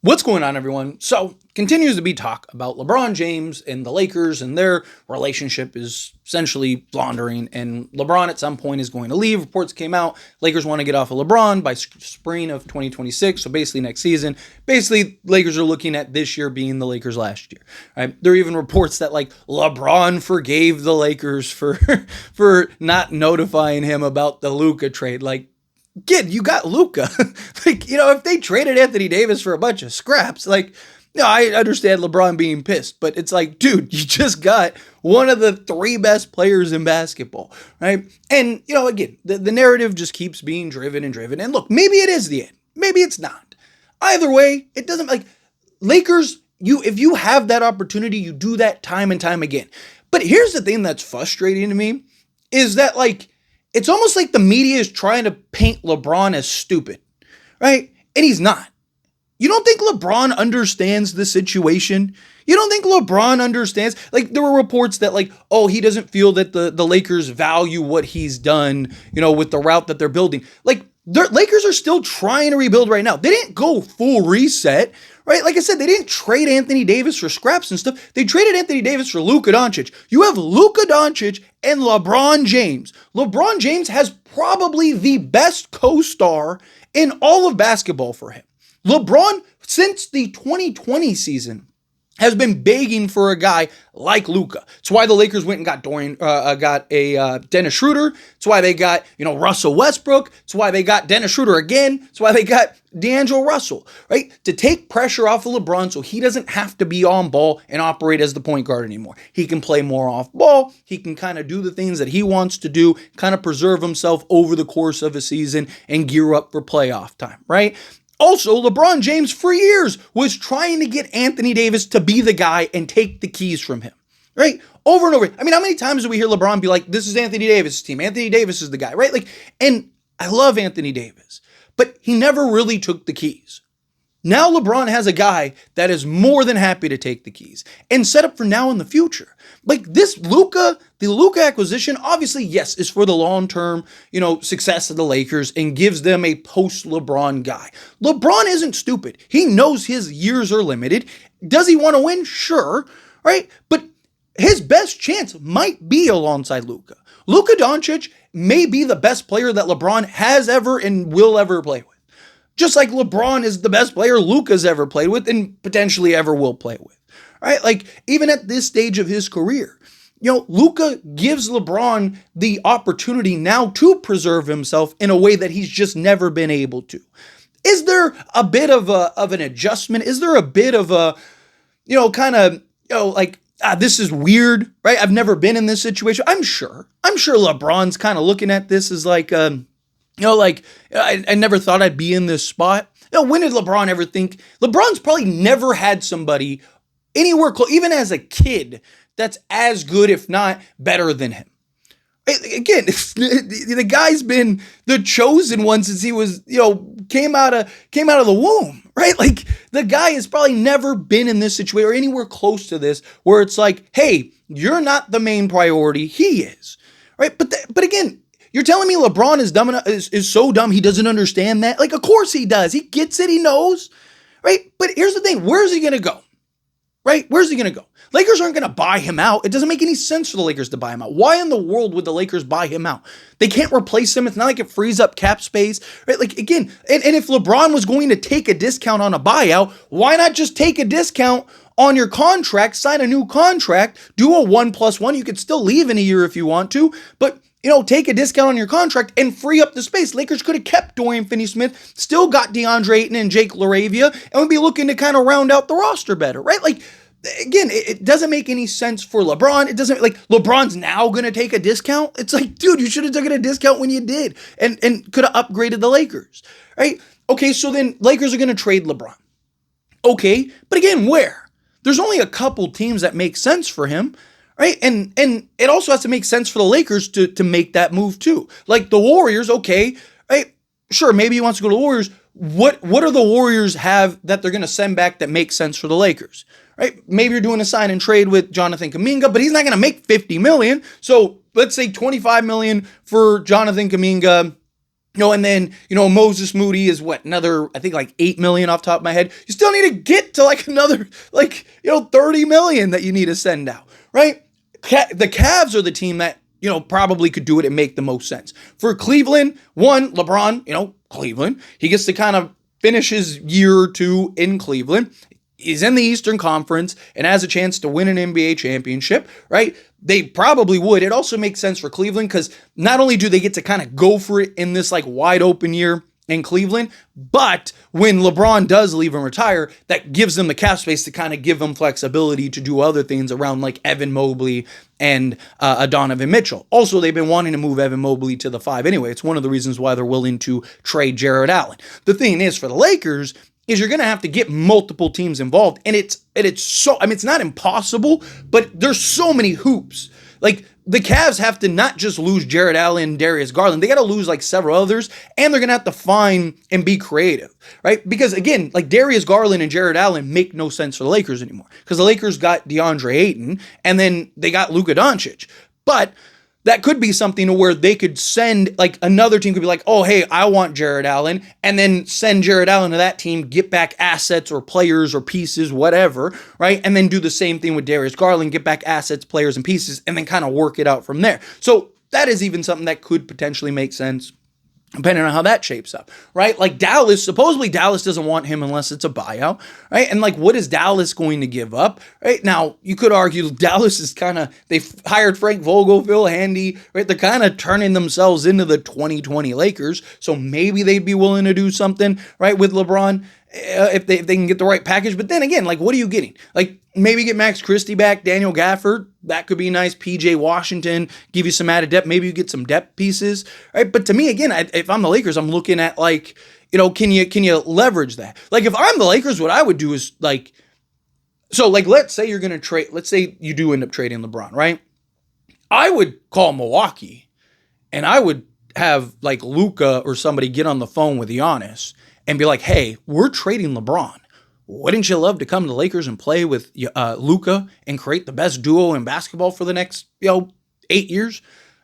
What's going on, everyone? So, continues to be talk about LeBron James and the Lakers, and their relationship is essentially floundering. And LeBron at some point is going to leave. Reports came out Lakers want to get off of LeBron by spring of 2026, so basically next season. Basically, Lakers are looking at this year being the Lakers last year. Right? There are even reports that LeBron forgave the Lakers for for not notifying him about the Luka trade. Kid, you got Luka. If they traded Anthony Davis for a bunch of scraps, I understand LeBron being pissed, but it's dude, you just got one of the three best players in basketball, right? And, again, the narrative just keeps being driven and driven. And look, maybe it is the end. Maybe it's not. Either way, it doesn't, Lakers, if you have that opportunity, you do that time and time again. But here's the thing that's frustrating to me is that, it's almost like the media is trying to paint LeBron as stupid, right? And he's not. You don't think LeBron understands the situation? You don't think LeBron understands? There were reports that, he doesn't feel that the Lakers value what he's done, with the route that they're building. Lakers are still trying to rebuild right now. They didn't go full reset, right? Like I said, they didn't trade Anthony Davis for scraps and stuff. They traded Anthony Davis for Luka Doncic. You have Luka Doncic and LeBron James. LeBron James has probably the best co-star in all of basketball for him. LeBron, since the 2020 season, has been begging for a guy like Luka. It's why the Lakers went and got Dennis Schroeder. It's why they got, Russell Westbrook. It's why they got Dennis Schroeder again. It's why they got D'Angelo Russell, right? To take pressure off of LeBron so he doesn't have to be on ball and operate as the point guard anymore. He can play more off ball. He can kind of do the things that he wants to do, kind of preserve himself over the course of a season and gear up for playoff time, right? Also, LeBron James for years was trying to get Anthony Davis to be the guy and take the keys from him, right? Over and over. I mean, how many times do we hear LeBron be like, this is Anthony Davis' team. Anthony Davis is the guy, right? And I love Anthony Davis, but he never really took the keys. Now LeBron has a guy that is more than happy to take the keys and set up for now in the future. The Luka acquisition, obviously, yes, is for the long-term, success of the Lakers and gives them a post-LeBron guy. LeBron isn't stupid. He knows his years are limited. Does he want to win? Sure, right? But his best chance might be alongside Luka. Luka Doncic may be the best player that LeBron has ever and will ever play with. Just like LeBron is the best player Luka's ever played with and potentially ever will play with, right? Even at this stage of his career, Luka gives LeBron the opportunity now to preserve himself in a way that he's just never been able to. Is there a bit of an adjustment? Is there a bit of a, this is weird, right? I've never been in this situation. I'm sure LeBron's kind of looking at this as I never thought I'd be in this spot. When did LeBron ever think? LeBron's probably never had somebody anywhere close, even as a kid, that's as good, if not better than him. Again, the guy's been the chosen one since he was, came out of the womb, right? The guy has probably never been in this situation or anywhere close to this where it's hey, you're not the main priority. He is, right? But again, you're telling me LeBron is dumb enough, is so dumb he doesn't understand that? Of course he does. He gets it. He knows, right? But here's the thing. Where's he going to go? Right? Where's he going to go? Lakers aren't going to buy him out. It doesn't make any sense for the Lakers to buy him out. Why in the world would the Lakers buy him out? They can't replace him. It's not like it frees up cap space, right? Again, and if LeBron was going to take a discount on a buyout, why not just take a discount on your contract, sign a new contract, do a 1+1? You could still leave in a year if you want to, but take a discount on your contract and free up the space. Lakers could have kept Dorian Finney-Smith, still got DeAndre Ayton and Jake LaRavia, and would be looking to kind of round out the roster better, right? Again, it doesn't make any sense for LeBron. It doesn't, LeBron's now going to take a discount. It's dude, you should have taken a discount when you did and could have upgraded the Lakers, right? Okay, so then Lakers are going to trade LeBron. Okay, but again, where? There's only a couple teams that make sense for him. Right? And it also has to make sense for the Lakers to make that move too. The Warriors, okay, right? Sure, maybe he wants to go to the Warriors. What do the Warriors have that they're going to send back that makes sense for the Lakers? Right? Maybe you're doing a sign and trade with Jonathan Kuminga, but he's not going to make $50 million. So let's say $25 million for Jonathan Kuminga, And then, Moses Moody is what, another, I think like 8 million off the top of my head. You still need to get to like another, 30 million that you need to send out, right? The Cavs are the team that, probably could do it and make the most sense. For Cleveland, one, LeBron, Cleveland, he gets to kind of finish his year or two in Cleveland. He's in the Eastern Conference and has a chance to win an NBA championship, right? They probably would. It also makes sense for Cleveland because not only do they get to kind of go for it in this like wide open year in Cleveland, but when LeBron does leave and retire, that gives them the cap space to kind of give them flexibility to do other things around like Evan Mobley and Donovan Mitchell. Also, they've been wanting to move Evan Mobley to the 5 anyway. It's one of the reasons why they're willing to trade Jarrett Allen. The thing is, for the Lakers, is you're going to have to get multiple teams involved. And it's so, it's not impossible, but there's so many hoops. Like, the Cavs have to not just lose Jarrett Allen and Darius Garland. They got to lose like several others, and they're going to have to find and be creative, right? Because again, like Darius Garland and Jarrett Allen make no sense for the Lakers anymore because the Lakers got DeAndre Ayton and then they got Luka Doncic. But that could be something to where they could send, like another team could be like, oh, hey, I want Jarrett Allen, and then send Jarrett Allen to that team, get back assets or players or pieces, whatever, right? And then do the same thing with Darius Garland, get back assets, players, and pieces, and then kind of work it out from there. So that is even something that could potentially make sense, depending on how that shapes up, right? Like supposedly Dallas doesn't want him unless it's a buyout, right? And like, what is Dallas going to give up, right? Now, you could argue Dallas is they've hired Frank Vogel, Phil Handy, right? They're kind of turning themselves into the 2020 Lakers, so maybe they'd be willing to do something, right, with LeBron if they can get the right package. But then again, like, what are you getting? Like, maybe get Max Christie back, Daniel Gafford. That could be nice. PJ Washington, give you some added depth. Maybe you get some depth pieces, right? But to me, again, if I'm the Lakers, I'm looking at like, can you leverage that? Like, if I'm the Lakers, what I would do is like, so like, let's say you're going to trade, let's say you do end up trading LeBron, right? I would call Milwaukee and I would have like Luka or somebody get on the phone with Giannis and be like, hey, we're trading LeBron. Wouldn't you love to come to the Lakers and play with Luka and create the best duo in basketball for the next 8 years?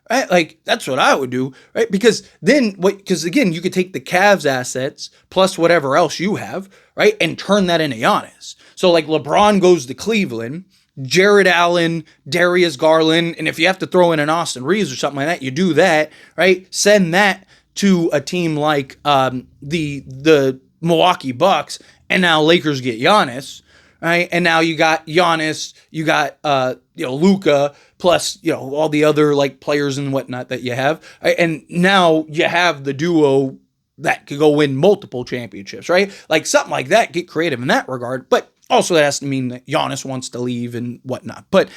Right? Like, that's what I would do, right? Because then, again, you could take the Cavs assets plus whatever else you have, right, and turn that into Giannis. So like LeBron goes to Cleveland, Jarrett Allen, Darius Garland, and if you have to throw in an Austin Reeves or something like that, you do that, right? Send that to a team like the Milwaukee Bucks, and now Lakers get Giannis, right? And now you got Giannis, you got Luka, plus all the other like players and whatnot that you have, right? And now you have the duo that could go win multiple championships, right? Like something like that. Get creative in that regard, but also that has to mean that Giannis wants to leave and whatnot. But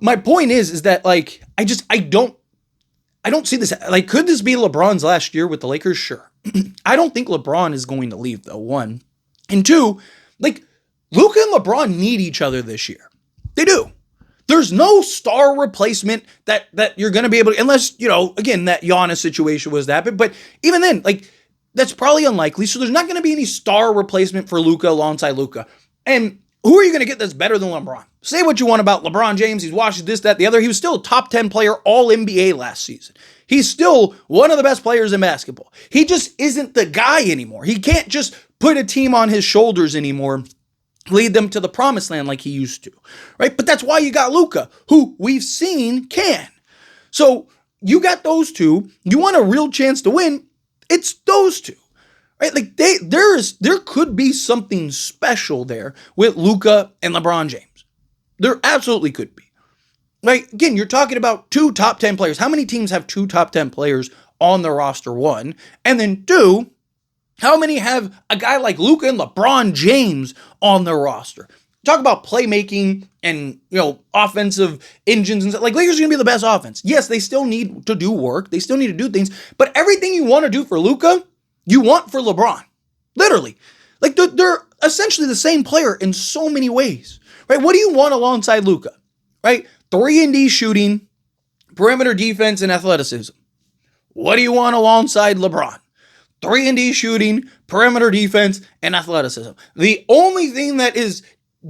my point is that like I don't see this. Like, could this be LeBron's last year with the Lakers? Sure. I don't think LeBron is going to leave, though, one. And two, like, Luka and LeBron need each other this year. They do. There's no star replacement that you're going to be able to, unless, again, that Giannis situation was that big. But even then, like, that's probably unlikely. So there's not going to be any star replacement for Luka alongside Luka. And who are you going to get that's better than LeBron? Say what you want about LeBron James. He's watched this, that, the other. He was still a top 10 player, all NBA last season. He's still one of the best players in basketball. He just isn't the guy anymore. He can't just put a team on his shoulders anymore, lead them to the promised land like he used to, right? But that's why you got Luka, who we've seen can. So you got those two. You want a real chance to win, it's those two. Right? Like there could be something special there with Luka and LeBron James. There absolutely could be. Right? Again, you're talking about two top 10 players. How many teams have two top 10 players on their roster? One. And then two, how many have a guy like Luka and LeBron James on their roster? Talk about playmaking and, offensive engines and stuff. Like, Lakers are going to be the best offense. Yes, they still need to do work. They still need to do things. But everything you want to do for Luka, you want for LeBron. Literally. Like, they're essentially the same player in so many ways. Right? What do you want alongside Luka? Right? 3-and-D shooting, perimeter defense, and athleticism. What do you want alongside LeBron? 3-and-D shooting, perimeter defense, and athleticism. The only thing that is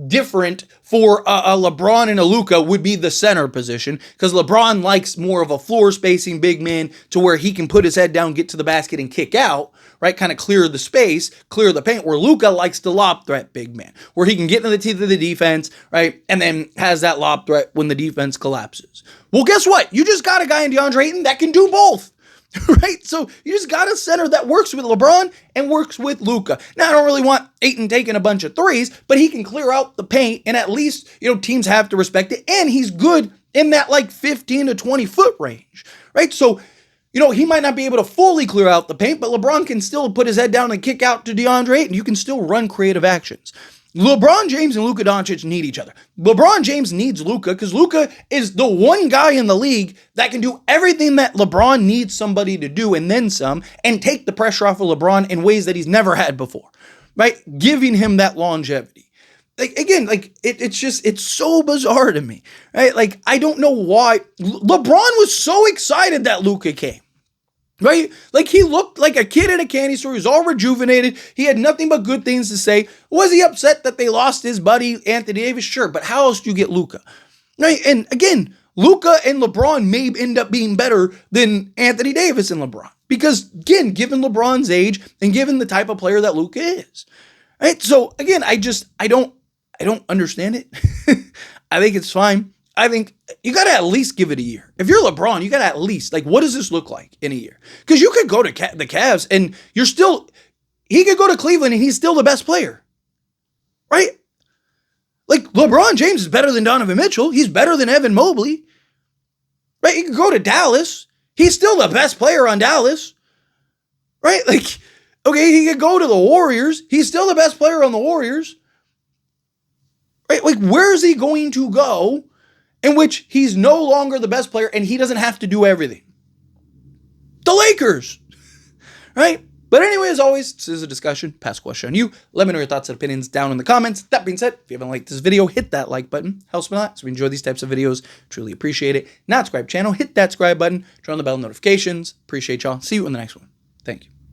different for a LeBron and a Luka would be the center position, because LeBron likes more of a floor spacing big man to where he can put his head down, get to the basket, and kick out, right? Kind of clear the space, clear the paint, where Luka likes the lob threat big man, where he can get into the teeth of the defense, right? And then has that lob threat when the defense collapses. Well, guess what? You just got a guy in DeAndre Ayton that can do both. Right? So you just got a center that works with LeBron and works with Luka. Now, I don't really want Ayton taking a bunch of threes, but he can clear out the paint, and at least, teams have to respect it. And he's good in that 15 to 20 foot range, right? So, he might not be able to fully clear out the paint, but LeBron can still put his head down and kick out to DeAndre Ayton. You can still run creative actions. LeBron James and Luka Doncic need each other. LeBron James needs Luka because Luka is the one guy in the league that can do everything that LeBron needs somebody to do and then some, and take the pressure off of LeBron in ways that he's never had before, right? Giving him that longevity. It's so bizarre to me, right? I don't know why. LeBron was so excited that Luka came. Right? He looked like a kid in a candy store. He was all rejuvenated. He had nothing but good things to say. Was he upset that they lost his buddy, Anthony Davis? Sure, but how else do you get Luka? Right? And again, Luka and LeBron may end up being better than Anthony Davis and LeBron. Because, again, given LeBron's age and given the type of player that Luka is. Right? So, again, I don't understand it. I think it's fine. I think you got to at least give it a year. If you're LeBron, you got to at least, what does this look like in a year? Because you could go to the Cavs and he could go to Cleveland and he's still the best player. Right? LeBron James is better than Donovan Mitchell. He's better than Evan Mobley. Right? He could go to Dallas. He's still the best player on Dallas. Right? Okay, he could go to the Warriors. He's still the best player on the Warriors. Right? Where is he going to go in which he's no longer the best player and he doesn't have to do everything? The Lakers, right? But anyway, as always, this is a discussion, pass question on you. Let me know your thoughts and opinions down in the comments. That being said, if you haven't liked this video, hit that like button. Helps me a lot. So we enjoy these types of videos. Truly appreciate it. Not subscribe channel, hit that subscribe button. Turn on the bell notifications. Appreciate y'all. See you in the next one. Thank you.